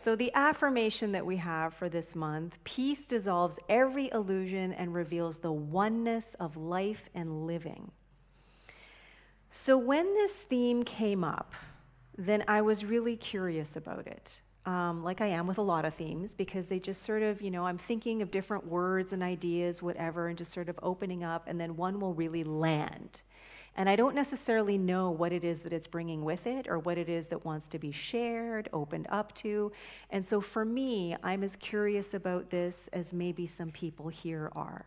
so the affirmation that we have for this month: peace dissolves every illusion and reveals the oneness of life and living. So when this theme came up, then I was really curious about it, like I am with a lot of themes, because they just sort of, I'm thinking of different words and ideas, whatever, and just sort of opening up, and then one will really land. And I don't necessarily know what it is that it's bringing with it, or what it is that wants to be shared, opened up to. And so for me, I'm as curious about this as maybe some people here are.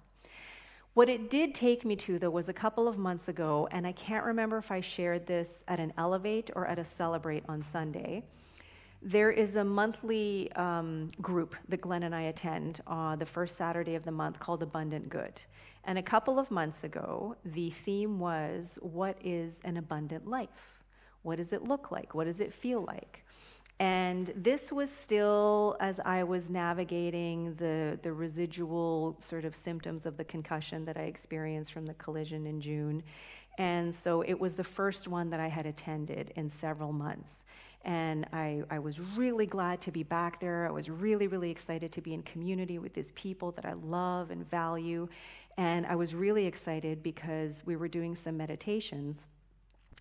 What it did take me to, though, was a couple of months ago, and I can't remember if I shared this at an Elevate or at a Celebrate on Sunday. There is a monthly group that Glenn and I attend the first Saturday of the month called Abundant Good. And a couple of months ago, the theme was, what is an abundant life? What does it look like? What does it feel like? And this was still as I was navigating the residual sort of symptoms of the concussion that I experienced from the collision in June. And so it was the first one that I had attended in several months. And I was really glad to be back there. I was really, really excited to be in community with these people that I love and value. And I was really excited because we were doing some meditations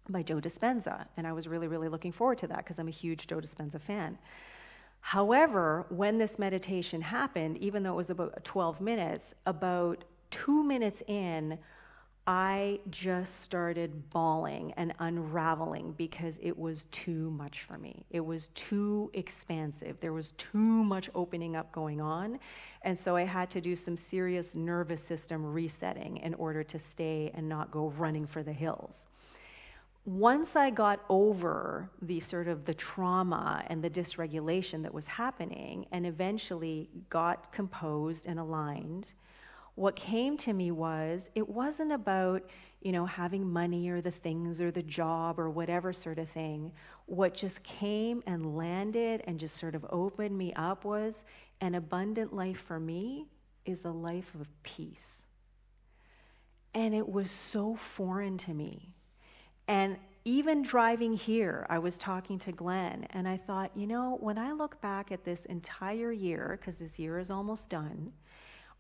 by Joe Dispenza. And I was really, really looking forward to that because I'm a huge Joe Dispenza fan. However, when this meditation happened, even though it was about 12 minutes, about 2 minutes in, I just started bawling and unraveling because it was too much for me. It was too expansive. There was too much opening up going on. And so I had to do some serious nervous system resetting in order to stay and not go running for the hills. Once I got over the sort of the trauma and the dysregulation that was happening and eventually got composed and aligned, what came to me was, it wasn't about, having money or the things or the job or whatever sort of thing. What just came and landed and just sort of opened me up was, an abundant life for me is a life of peace. And it was so foreign to me. And even driving here, I was talking to Glenn, and I thought, when I look back at this entire year, because this year is almost done,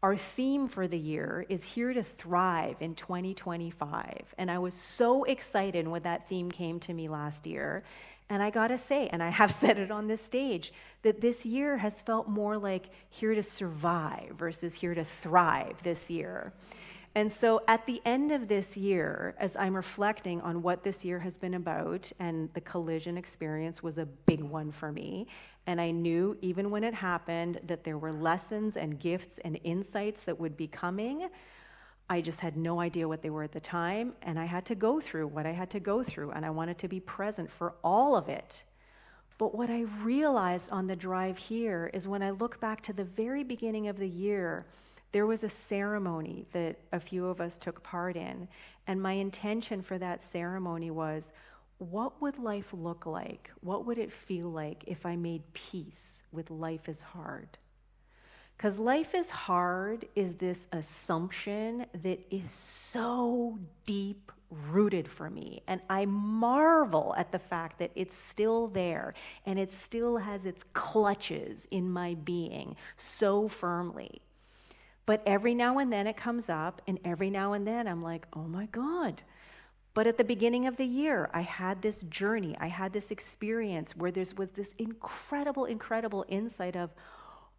our theme for the year is Here to Thrive in 2025. And I was so excited when that theme came to me last year. And I gotta say, and I have said it on this stage, that this year has felt more like Here to Survive versus Here to Thrive this year. And so at the end of this year, as I'm reflecting on what this year has been about, and the collision experience was a big one for me, and I knew even when it happened that there were lessons and gifts and insights that would be coming. I just had no idea what they were at the time, and I had to go through what I had to go through, and I wanted to be present for all of it. But what I realized on the drive here is, when I look back to the very beginning of the year, there was a ceremony that a few of us took part in, and my intention for that ceremony was, what would life look like? What would it feel like if I made peace with life is hard? Because life is hard is this assumption that is so deep rooted for me, and I marvel at the fact that it's still there, and it still has its clutches in my being so firmly. But every now and then it comes up, and every now and then I'm like, oh my God. But at the beginning of the year, I had this journey, I had this experience where there was this incredible, incredible insight of,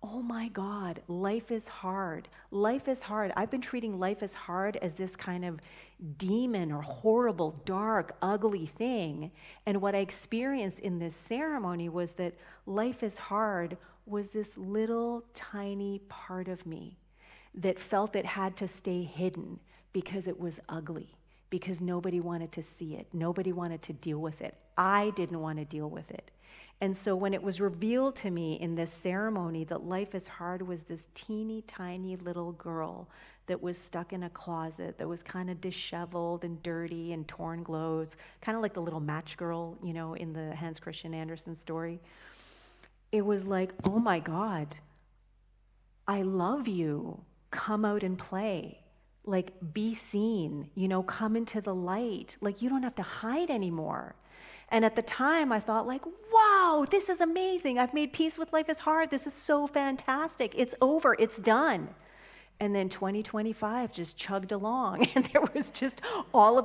oh my God, life is hard. Life is hard. I've been treating life as hard as this kind of demon or horrible, dark, ugly thing. And what I experienced in this ceremony was that life is hard was this little tiny part of me that felt it had to stay hidden because it was ugly, because nobody wanted to see it. Nobody wanted to deal with it. I didn't want to deal with it. And so when it was revealed to me in this ceremony that life is hard was this teeny tiny little girl that was stuck in a closet, that was kind of disheveled and dirty and torn clothes, kind of like the little match girl, in the Hans Christian Andersen story. It was like, oh my God, I love you. Come out and play. Like, be seen, come into the light. Like, you don't have to hide anymore. And at the time I thought like, wow, this is amazing. I've made peace with life is hard. This is so fantastic. It's over. It's done. And then 2025 just chugged along, and there was just all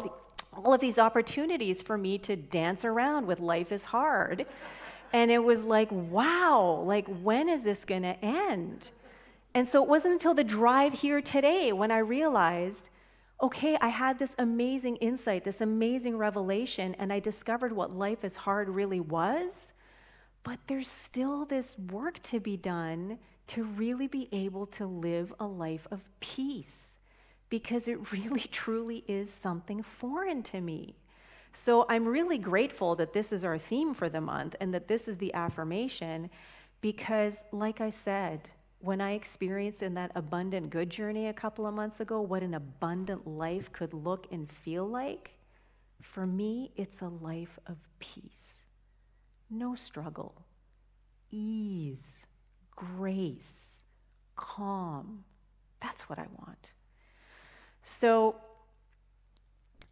of these opportunities for me to dance around with life is hard. And it was like, wow, like when is this going to end? And so it wasn't until the drive here today when I realized, okay, I had this amazing insight, this amazing revelation, and I discovered what life is hard really was. But there's still this work to be done to really be able to live a life of peace, because it really truly is something foreign to me. So I'm really grateful that this is our theme for the month and that this is the affirmation, because like I said, when I experienced in that abundant good journey a couple of months ago, what an abundant life could look and feel like, for me, it's a life of peace. No struggle, ease, grace, calm. That's what I want. So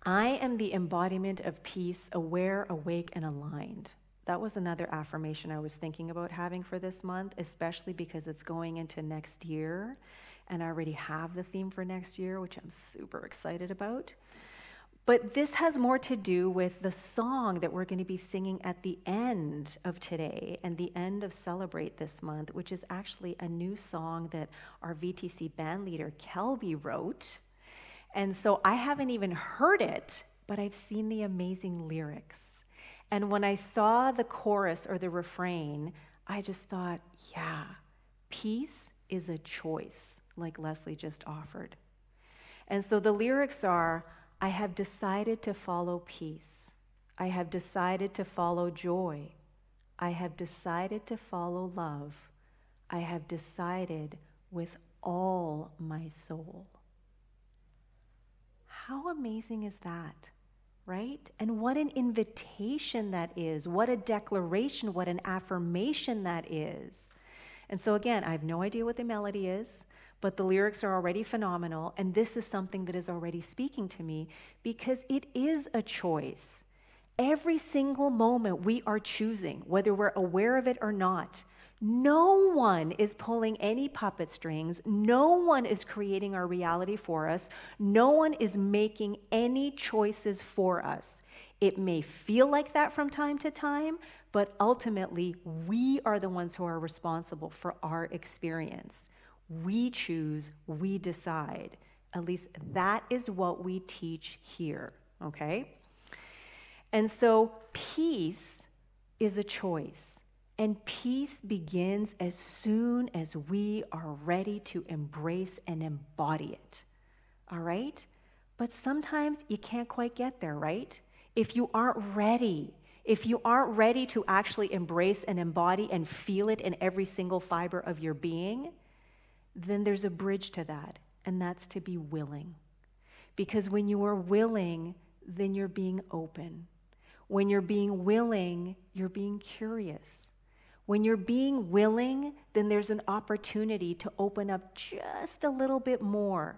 I am the embodiment of peace, aware, awake, and aligned. That was another affirmation I was thinking about having for this month, especially because it's going into next year, and I already have the theme for next year, which I'm super excited about. But this has more to do with the song that we're going to be singing at the end of today and the end of Celebrate this month, which is actually a new song that our VTC band leader, Kelby, wrote. And so I haven't even heard it, but I've seen the amazing lyrics. And when I saw the chorus or the refrain, I just thought, yeah, peace is a choice, like Leslie just offered. And so the lyrics are, I have decided to follow peace. I have decided to follow joy. I have decided to follow love. I have decided with all my soul. How amazing is that, right? And what an invitation that is. What a declaration, what an affirmation that is. And so again, I have no idea what the melody is, but the lyrics are already phenomenal, and this is something that is already speaking to me because it is a choice. Every single moment we are choosing, whether we're aware of it or not. No one is pulling any puppet strings. No one is creating our reality for us. No one is making any choices for us. It may feel like that from time to time, but ultimately we are the ones who are responsible for our experience. We choose, we decide. At least that is what we teach here, okay? And so peace is a choice. And peace begins as soon as we are ready to embrace and embody it, all right? But sometimes you can't quite get there, right? If you aren't ready to actually embrace and embody and feel it in every single fiber of your being, then there's a bridge to that, and that's to be willing. Because when you are willing, then you're being open. When you're being willing, you're being curious. When you're being willing, then there's an opportunity to open up just a little bit more,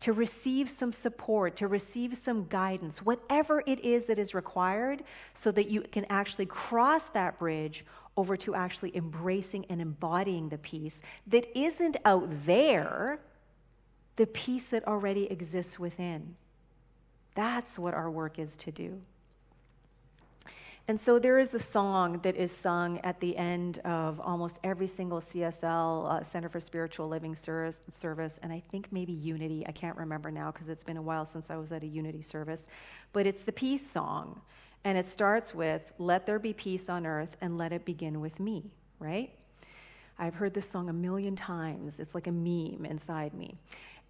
to receive some support, to receive some guidance, whatever it is that is required, so that you can actually cross that bridge over to actually embracing and embodying the peace that isn't out there, the peace that already exists within. That's what our work is to do. And so there is a song that is sung at the end of almost every single CSL, Center for Spiritual Living service, and I think maybe Unity. I can't remember now because it's been a while since I was at a Unity service. But it's the peace song. And it starts with, let there be peace on earth and let it begin with me, right? I've heard this song a million times. It's like a meme inside me.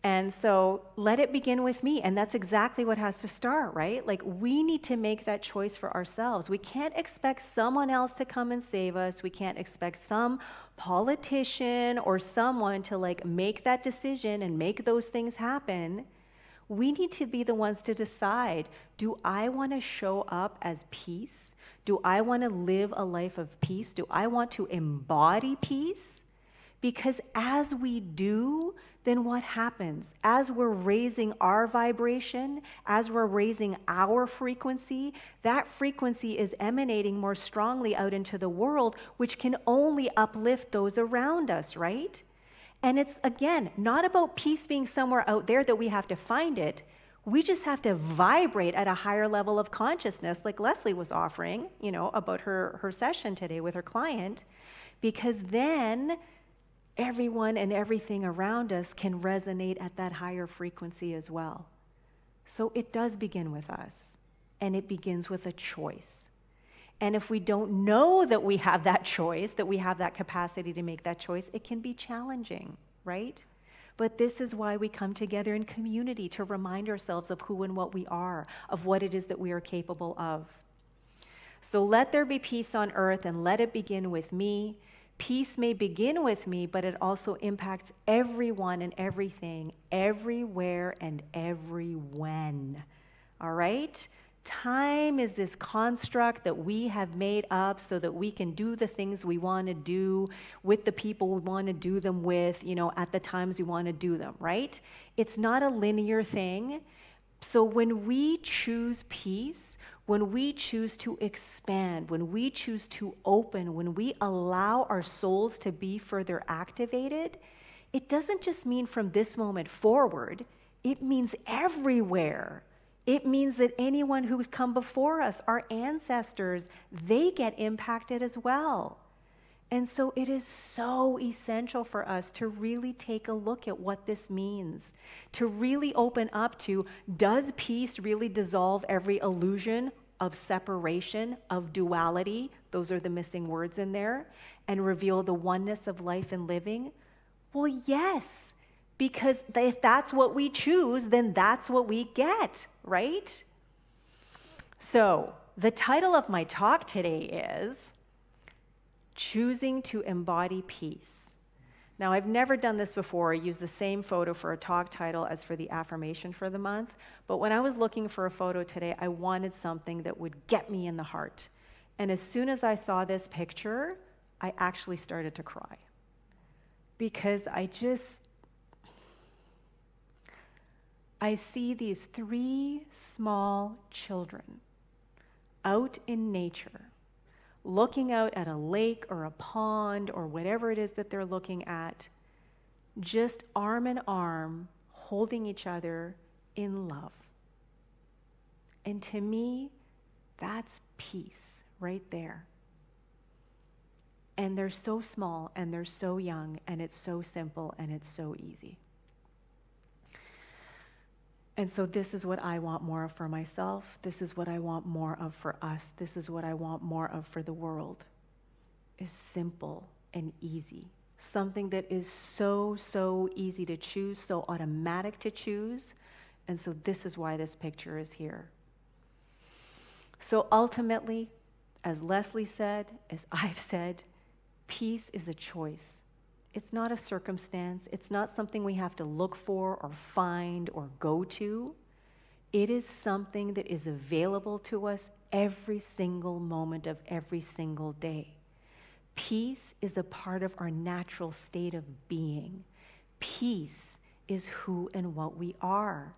And so let it begin with me. And that's exactly what has to start, right? Like we need to make that choice for ourselves. We can't expect someone else to come and save us. We can't expect some politician or someone to like make that decision and make those things happen. We need to be the ones to decide, do I want to show up as peace? Do I want to live a life of peace? Do I want to embody peace? Because as we do, then what happens? As we're raising our vibration, as we're raising our frequency, that frequency is emanating more strongly out into the world, which can only uplift those around us, right? And it's, again, not about peace being somewhere out there that we have to find it. We just have to vibrate at a higher level of consciousness, like Leslie was offering, about her session today with her client, because then everyone and everything around us can resonate at that higher frequency as well. So it does begin with us, and it begins with a choice. And if we don't know that we have that choice, that we have that capacity to make that choice, it can be challenging, right? But this is why we come together in community, to remind ourselves of who and what we are, of what it is that we are capable of. So let there be peace on earth, and let it begin with me. Peace may begin with me, but it also impacts everyone and everything, everywhere and every when. All right? Time is this construct that we have made up so that we can do the things we want to do with the people we want to do them with, at the times we want to do them, right? It's not a linear thing. So when we choose peace, when we choose to expand, when we choose to open, when we allow our souls to be further activated, it doesn't just mean from this moment forward, it means everywhere. It means that anyone who's come before us, our ancestors, they get impacted as well. And so it is so essential for us to really take a look at what this means, to really open up to, does peace really dissolve every illusion of separation, of duality? Those are the missing words in there, and reveal the oneness of life and living? Well, yes, because if that's what we choose, then that's what we get, right? So the title of my talk today is Choosing to Embody Peace. Now, I've never done this before. I used the same photo for a talk title as for the affirmation for the month. But when I was looking for a photo today, I wanted something that would get me in the heart. And as soon as I saw this picture, I actually started to cry. Because I see these 3 small children out in nature, looking out at a lake or a pond or whatever it is that they're looking at, just arm in arm, holding each other in love. And to me, that's peace right there. And they're so small, and they're so young, and it's so simple, and it's so easy. And so this is what I want more of for myself. This is what I want more of for us. This is what I want more of for the world. Is simple and easy. Something that is so, so easy to choose, so automatic to choose. And so this is why this picture is here. So ultimately, as Leslie said, as I've said, peace is a choice. It's not a circumstance. It's not something we have to look for or find or go to. It is something that is available to us every single moment of every single day. Peace is a part of our natural state of being. Peace is who and what we are.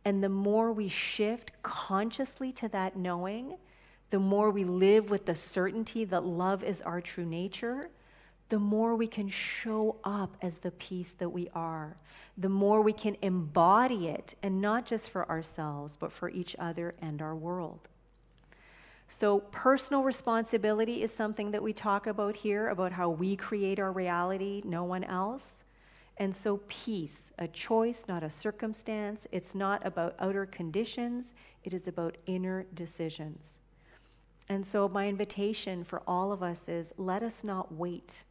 And the more we shift consciously to that knowing, the more we live with the certainty that love is our true nature, the more we can show up as the peace that we are, the more we can embody it, and not just for ourselves, but for each other and our world. So personal responsibility is something that we talk about here, about how we create our reality, no one else. And so peace, a choice, not a circumstance. It's not about outer conditions. It is about inner decisions. And so my invitation for all of us is, let us not wait.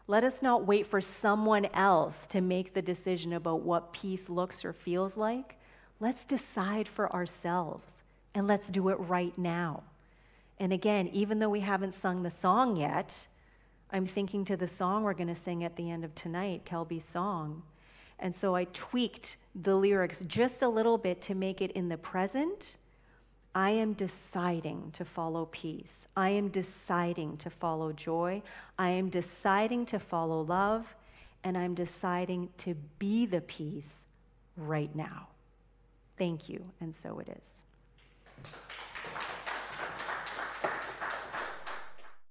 Let us not wait for someone else to make the decision about what peace looks or feels like. Let's decide for ourselves, and let's do it right now. And again, even though we haven't sung the song yet, I'm thinking to the song we're going to sing at the end of tonight, Kelby's song. And so I tweaked the lyrics just a little bit to make it in the present. I am deciding to follow peace. I am deciding to follow joy. I am deciding to follow love. and I'm deciding to be the peace right now. Thank you, and so it is.